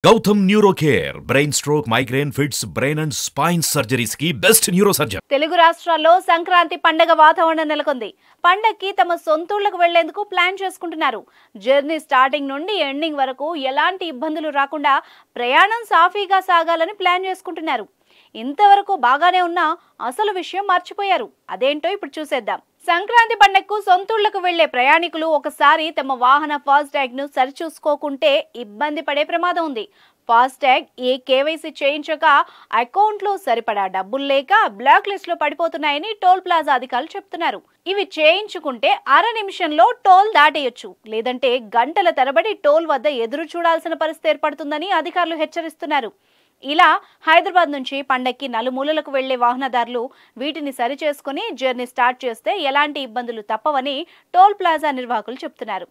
Gautam NeuroCare, brain stroke, migraine, fits, brain and spine surgeries की best neurosurgeon. Telugu రాష్ట్రాల్లో సంక్రాంతి పండగ వాతావరణం నెలకొంది. పండగకి తమ సొంతూళ్లకు వెళ్లేందుకు ప్లాన్ చేసుకుంటున్నారు. జర్నీ స్టార్టింగ్ నుండి ఎండింగ్ వరకు ఎలాంటి ఇబ్బందులు రాకుండా ప్రయాణం సాఫీగా సాగాలని ప్లాన్ చేసుకుంటున్నారు. ఇంతవరకు బాగానే ఉన్నా అసలు విషయం మర్చిపోయారు. అదేంటో ఇప్పుడు చూసేద్దాం. సంక్రాంతి పండగకు సొంతూళ్లకు వెళ్లే ప్రయాణికులు ఒకసారి తమ వాహన ఫాస్టాగ్ ను సరిచూసుకోకుంటే ఇబ్బంది పడే ప్రమాదం ఉంది. ఫాస్టాగ్ కేవైసీ చేయించక అకౌంట్లో సరిపడా డబ్బులు లేక బ్లాక్ లిస్ట్ లో పడిపోతున్నాయని టోల్ ప్లాజా అధికారులు చెప్తున్నారు. ఇవి చేయించుకుంటే అర నిమిషంలో టోల్ దాటేయొచ్చు, లేదంటే గంటల తరబడి టోల్ వద్ద ఎదురు చూడాల్సిన పరిస్థితి ఏర్పడుతుందని అధికారులు హెచ్చరిస్తున్నారు. ఇలా హైదరాబాద్ నుంచి పండక్కి నలుమూలలకు వెళ్లే వాహనదారులు వీటిని సరిచేసుకుని జర్నీ స్టార్ట్ చేస్తే ఎలాంటి ఇబ్బందులు తప్పవని టోల్ ప్లాజా నిర్వాహకులు చెప్తున్నారు.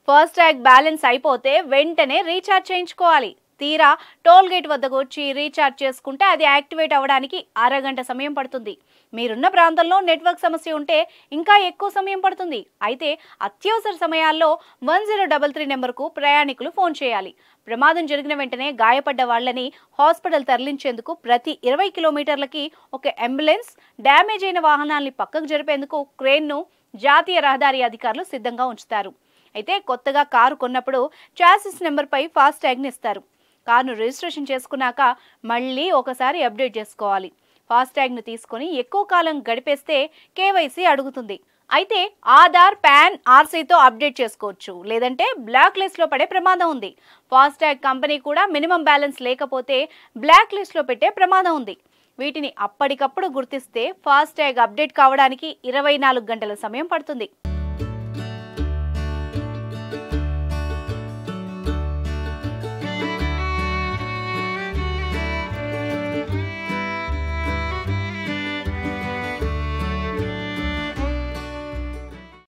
ఫాస్టాగ్ బ్యాలెన్స్ అయిపోతే వెంటనే రీఛార్జ్ చేయించుకోవాలి. తీరా టోల్ గేట్ వద్దకు వచ్చి రీఛార్జ్ చేసుకుంటే అది యాక్టివేట్ అవ్వడానికి అరగంట సమయం పడుతుంది. మీరున్న ప్రాంతంలో నెట్వర్క్ సమస్య ఉంటే ఇంకా ఎక్కువ సమయం పడుతుంది. అయితే అత్యవసర సమయాల్లో 1033 నెంబర్కు ప్రయాణికులు ఫోన్ చేయాలి. ప్రమాదం జరిగిన వెంటనే గాయపడ్డ వాళ్లని హాస్పిటల్ తరలించేందుకు ప్రతి 20 కిలోమీటర్లకి ఒక అంబులెన్స్, డ్యామేజ్ అయిన వాహనాల్ని పక్కకు జరిపేందుకు క్రేన్ను జాతీయ రహదారి అధికారులు సిద్ధంగా ఉంచుతారు. అయితే కొత్తగా కారు కొన్నప్పుడు చాసిస్ నెంబర్పై ఫాస్టాగ్ని ఇస్తారు. కారును రిజిస్ట్రేషన్ చేసుకున్నాక మళ్ళీ ఒకసారి అప్డేట్ చేసుకోవాలి. ఫాస్టాగ్ను తీసుకుని ఎక్కువ కాలం గడిపేస్తే కేవైసీ అడుగుతుంది. అయితే ఆధార్, పాన్, ఆర్సీతో అప్డేట్ చేసుకోవచ్చు, లేదంటే బ్లాక్ లిస్ట్ లో పడే ప్రమాదం ఉంది. ఫాస్టాగ్ కంపెనీ కూడా మినిమం బ్యాలెన్స్ లేకపోతే బ్లాక్ లిస్ట్ లో పెట్టే ప్రమాదం ఉంది. వీటిని అప్పటికప్పుడు గుర్తిస్తే ఫాస్టాగ్ అప్డేట్ కావడానికి 24 గంటల సమయం పడుతుంది.